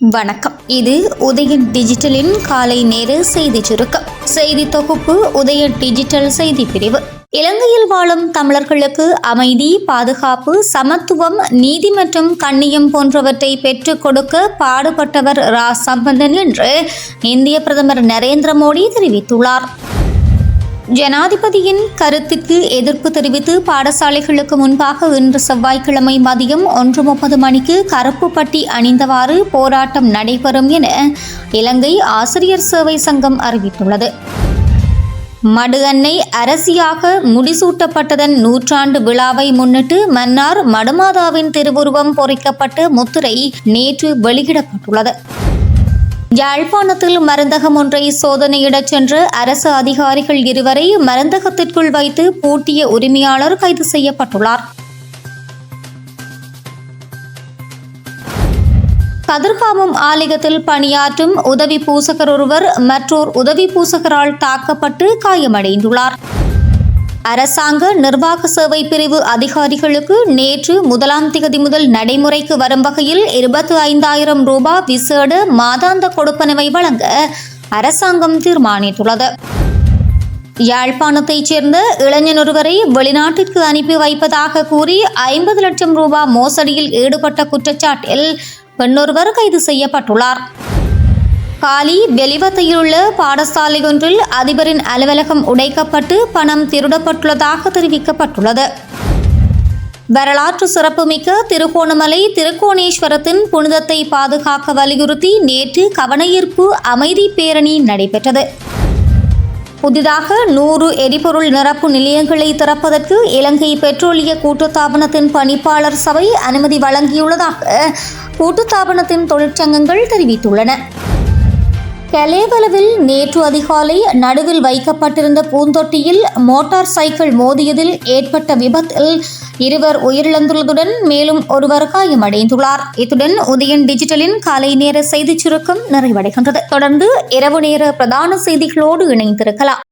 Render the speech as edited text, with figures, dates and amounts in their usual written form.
வணக்கம். இது உதயன் டிஜிட்டலின் காலை நேர செய்தி சுருக்கம். செய்தி தொகுப்பு உதயன் டிஜிட்டல் செய்தி பிரிவு. இலங்கையில் வாழும் தமிழர்களுக்கு அமைதி, பாதுகாப்பு, சமத்துவம், நீதி மற்றும் கண்ணியம் போன்றவற்றை பெற்றுக் கொடுக்க பாடுபட்டவர் ரா சம்பந்தன் என்று இந்திய பிரதமர் நரேந்திர மோடி தெரிவித்துள்ளார். ஜனாதிபதியின் கருத்துக்கு எதிர்ப்பு தெரிவித்து பாடசாலைகளுக்கு முன்பாக இன்று செவ்வாய்க்கிழமை மதியம் 1:30 மணிக்கு கருப்பு பட்டி அணிந்தவாறு போராட்டம் நடைபெறும் என இலங்கை ஆசிரியர் சேவை சங்கம் அறிவித்துள்ளது. மடு அன்னை அரசியாக முடிசூட்டப்பட்டதன் 100ஆண்டு விழாவை முன்னிட்டு மன்னார் மடுமாதாவின் திருவுருவம் பொறிக்கப்பட்ட முத்திரை நேற்று வெளியிடப்பட்டுள்ளது. யாழ்ப்பாணத்தில் மருந்தகம் ஒன்றை சோதனையிடச் சென்ற அரசு அதிகாரிகள் 2 மருந்தகத்திற்குள் வைத்து பூட்டிய உரிமையாளர் கைது செய்யப்பட்டுள்ளார். கதிர்காமம் ஆலயத்தில் பணியாற்றும் உதவி பூசகர் ஒருவர் மற்றோர் உதவி பூசகரால் தாக்கப்பட்டு காயமடைந்துள்ளார். அரசாங்க நிர்வாக சேவை பிரிவு அதிகாரிகளுக்கு நேற்று 1ஆம் திகதி முதல் நடைமுறைக்கு வரும் வகையில் 25,000 ரூபாய் விசேட மாதாந்த கொடுப்பனவை வழங்க அரசாங்கம் தீர்மானித்துள்ளது. யாழ்ப்பாணத்தைச் சேர்ந்த இளைஞன் ஒருவரை வெளிநாட்டிற்கு அனுப்பி வைப்பதாக கூறி 50 லட்சம் ரூபாய் மோசடியில் ஈடுபட்ட குற்றச்சாட்டில் பெண்ணொருவர் கைது செய்யப்பட்டுள்ளார். காலி வெளிவத்தையில் உள்ள பாடசாலை ஒன்றில் அதிபரின் அலுவலகம் உடைக்கப்பட்டு பணம் திருடப்பட்டுள்ளதாக தெரிவிக்கப்பட்டுள்ளது. வரலாற்று சிறப்புமிக்க திருகோணமலை திருக்கோணேஸ்வரத்தின் புனிதத்தை பாதுகாக்க வலியுறுத்தி நேற்று கவனஈர்ப்பு அமைதி பேரணி நடைபெற்றது. புதிதாக 100 எரிபொருள் நிரப்பு நிலையங்களை திறப்பதற்கு இலங்கை பெட்ரோலிய கூட்டுத்தாபனத்தின் பணிப்பாளர் சபை அனுமதி வழங்கியுள்ளதாக கூட்டுத்தாபனத்தின் தொழிற்சங்கங்கள் தெரிவித்துள்ளன. கலேவலவில் நேற்று அதிகாலை நடுவில் வைக்கப்பட்டிருந்த பூந்தொட்டியில் மோட்டார் சைக்கிள் மோதியதில் ஏற்பட்ட விபத்தில் 2 உயிரிழந்துள்ளதுடன் மேலும் 1 காயமடைந்துள்ளார். இத்துடன் உதயன் டிஜிட்டலின் காலை நேர செய்திச் சுருக்கம் நிறைவடைகின்றது. தொடர்ந்து இரவு நேர பிரதான செய்திகளோடு இணைந்திருக்கலாம்.